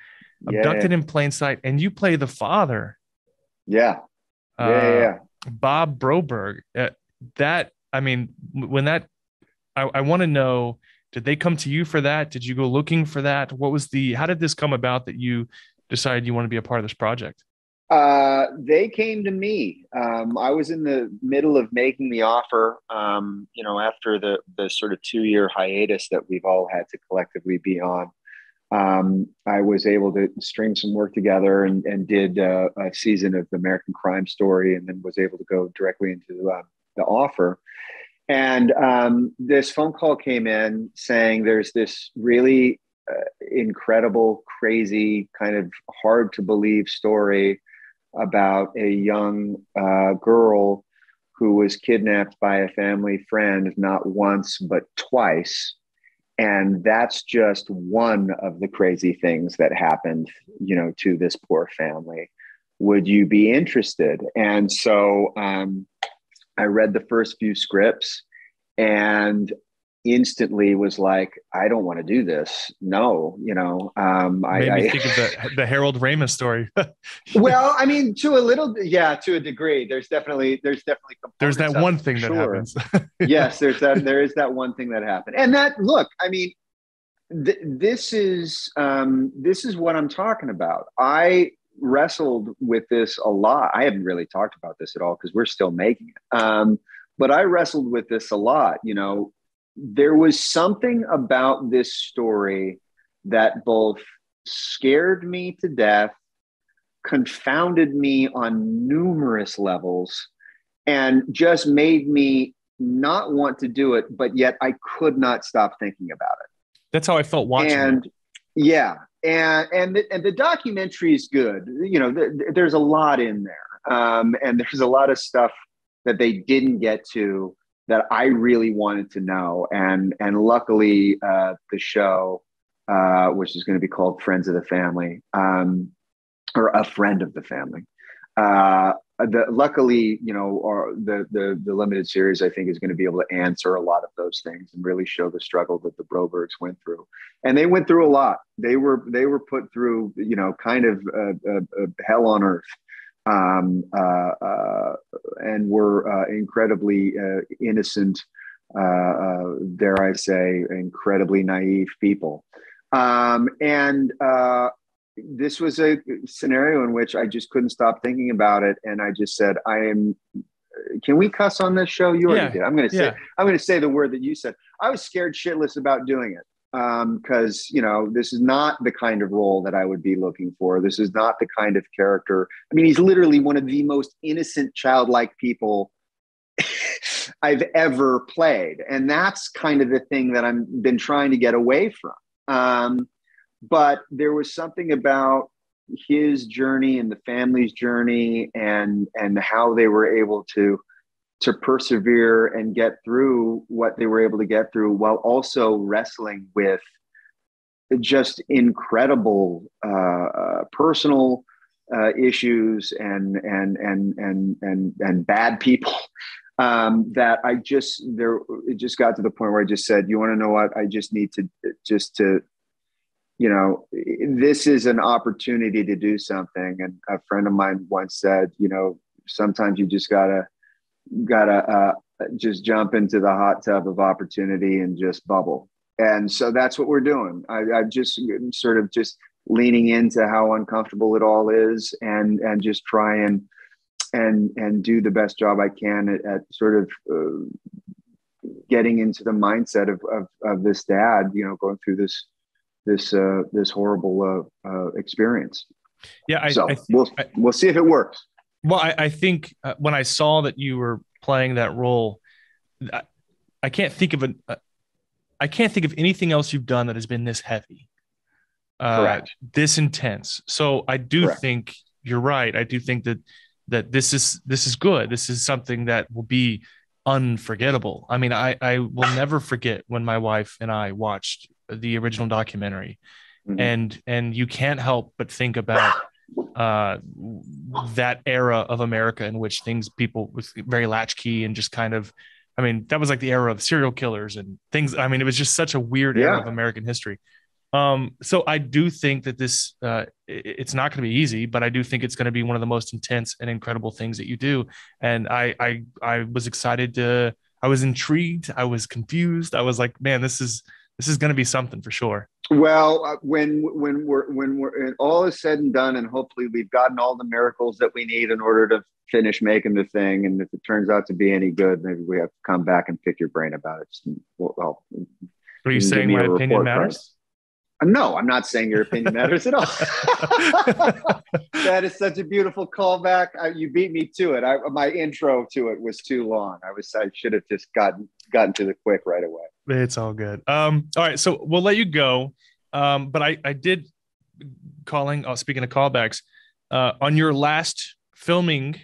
Yeah. Abducted in Plain Sight, and you play the father, Yeah. Yeah. uh, Yeah. Bob Broberg. That I mean, when that I want to know, did they come to you for that? Did you go looking for that? How did this come about that you decided you want to be a part of this project? They came to me. I was in the middle of making The Offer, after the sort of 2-year hiatus that we've all had to collectively be on. I was able to string some work together and did a season of the American Crime Story, and then was able to go directly into The Offer. And this phone call came in saying there's this really incredible, crazy, kind of hard to believe story about a young girl who was kidnapped by a family friend not once but twice, And that's just one of the crazy things that happened, to this poor family. Would you be interested? And so I read the first few scripts and instantly was like, I don't want to do this. No, Made me think of the Harold Ramis story. Well, I mean, to a degree. There's definitely there's that one thing that sure. happens. Yes, there is that one thing that happened, and that look. I mean, this is what I'm talking about. I wrestled with this a lot. I haven't really talked about this at all because we're still making it. But I wrestled with this a lot. There was something about this story that both scared me to death, confounded me on numerous levels, and just made me not want to do it, but yet I could not stop thinking about it. That's how I felt watching and it. Yeah, and the documentary is good. There's a lot in there, and there's a lot of stuff that they didn't get to that I really wanted to know. And luckily, the show, which is going to be called Friends of the Family, or A Friend of the Family. Luckily, or the limited series, I think, is going to be able to answer a lot of those things and really show the struggle that the Brobergs went through. And they went through a lot. They were put through, kind of hell on earth. And were incredibly innocent, dare I say, incredibly naive people. This was a scenario in which I just couldn't stop thinking about it, and I just said, can we cuss on this show? You already did. I'm going to say the word that you said. I was scared shitless about doing it. Because this is not the kind of role that I would be looking for. This is not the kind of character. I mean, he's literally one of the most innocent, childlike people I've ever played, and that's kind of the thing that I've been trying to get away from. But there was something about his journey and the family's journey, and how they were able to persevere and get through what they were able to get through, while also wrestling with just incredible personal issues and bad people. That it just got to the point where I just said, you want to know what? I just need to this is an opportunity to do something. And a friend of mine once said, sometimes you just gotta just jump into the hot tub of opportunity and just bubble. And so that's what we're doing. I'm just sort of just leaning into how uncomfortable it all is, and just try and do the best job I can at sort of getting into the mindset of this dad, going through this horrible experience. Yeah. We'll see if it works. Well, I think when I saw that you were playing that role, I can't think of anything else you've done that has been this heavy, this intense. So I do think you're right. I do think that this is good. This is something that will be unforgettable. I mean, I will never forget when my wife and I watched the original documentary, and you can't help but think about that era of America in which people was very latchkey and just kind of, I mean, that was like the era of serial killers and things. I mean, it was just such a weird era of American history. So I do think that this, it's not going to be easy, but I do think it's going to be one of the most intense and incredible things that you do. And I was excited I was intrigued. I was confused. I was like, man, this is going to be something for sure. Well, when all is said and done, and hopefully we've gotten all the miracles that we need in order to finish making the thing, and if it turns out to be any good, maybe we have to come back and pick your brain about it. Well, are you saying my opinion matters? No, I'm not saying your opinion matters at all. That is such a beautiful callback. You beat me to it. My intro to it was too long. I should have just gotten to the quick right away. It's all good. All right, so we'll let you go. But I did speaking of callbacks, on your last filming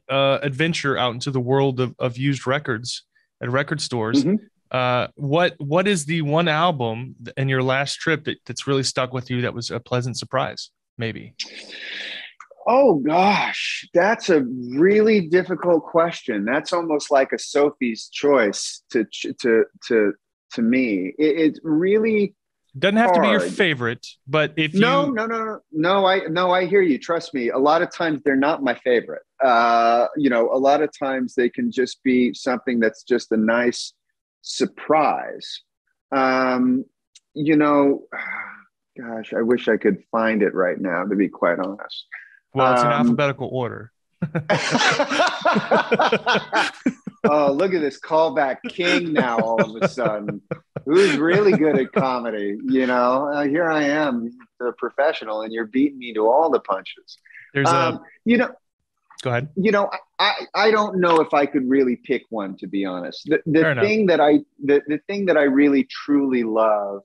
adventure out into the world of used records at record stores. What is the one album in your last trip that's really stuck with you that was a pleasant surprise? Maybe. Oh gosh, that's a really difficult question. That's almost like a Sophie's choice to me. It's really Doesn't have to be your hard. favorite, but if No, you no, no, no, no. I hear you. Trust me. A lot of times they're not my favorite. A lot of times they can just be something that's just a nice surprise. Um, you know, Gosh, I wish I could find it right now, to be quite honest. well, it's in alphabetical order. Oh, look at this callback king now all of a sudden. Who's really good at comedy? Here I am, the professional, and you're beating me to all the punches. There's a you know, Go ahead. I don't know if I could really pick one, to be honest. Fair enough. The thing that I really truly love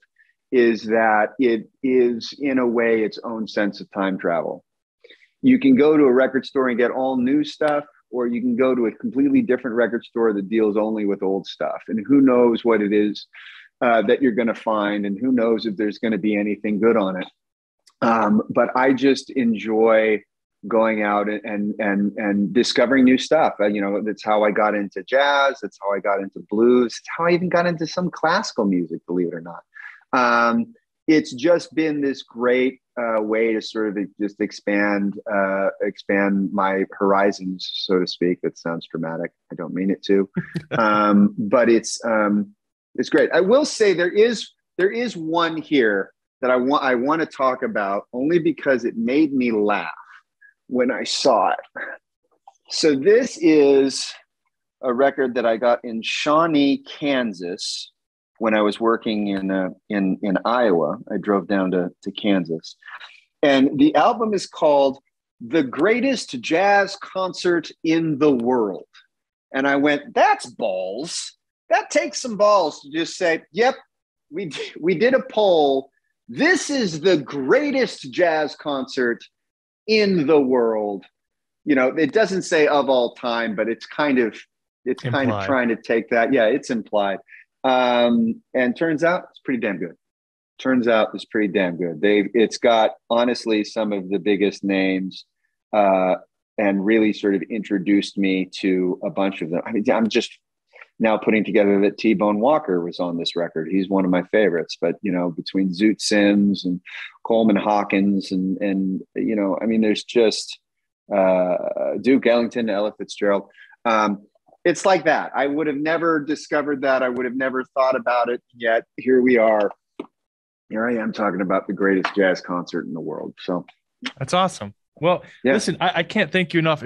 is that it is, in a way, its own sense of time travel. You can go to a record store and get all new stuff, or you can go to a completely different record store that deals only with old stuff. And who knows what it is that you're going to find, and who knows if there's going to be anything good on it. But I just enjoy going out and discovering new stuff. That's how I got into jazz. That's how I got into blues. It's how I even got into some classical music, believe it or not. It's just been this great way to sort of just expand my horizons, so to speak. That sounds dramatic. I don't mean it to, but it's great. I will say there is one here that I want to talk about, only because it made me laugh when I saw it. So this is a record that I got in Shawnee, Kansas, when I was working in Iowa. I drove down to Kansas, and the album is called "The Greatest Jazz Concert in the World." And I went, "That's balls. That takes some balls to just say, yep, we did a poll. This is the greatest jazz concert in the world." It doesn't say of all time, but it's kind of trying to take that. Yeah, it's implied. And turns out it's pretty damn good. It's got, honestly, some of the biggest names, and really sort of introduced me to a bunch of them. I mean, I'm just now putting together that T-Bone Walker was on this record. He's one of my favorites, but between Zoot Sims and Coleman Hawkins and there's just Duke Ellington, Ella Fitzgerald. It's like that. I would have never discovered that. I would have never thought about it. Yet here we are. Here I am talking about the greatest jazz concert in the world. So that's awesome. Well, yeah. Listen, I can't thank you enough.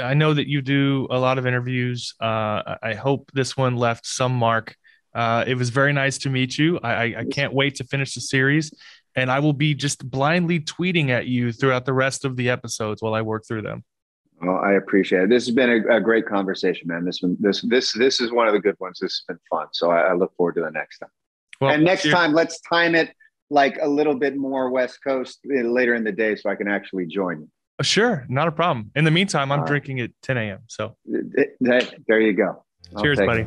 I know that you do a lot of interviews. I hope this one left some mark. It was very nice to meet you. I can't wait to finish the series, and I will be just blindly tweeting at you throughout the rest of the episodes while I work through them. Well, I appreciate it. This has been a great conversation, man. This is one of the good ones. This has been fun. So I look forward to the next time. Well, and next time, let's time it like a little bit more West Coast later in the day, so I can actually join you. Sure, not a problem. In the meantime, I'm drinking at 10 a.m. So there you go. Cheers, buddy.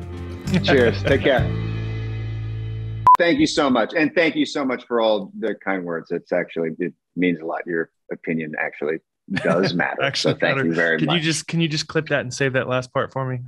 Cheers. Take care. Thank you so much, and thank you so much for all the kind words. It means a lot. Your opinion actually does matter. So thank you very much. Can you just clip that and save that last part for me?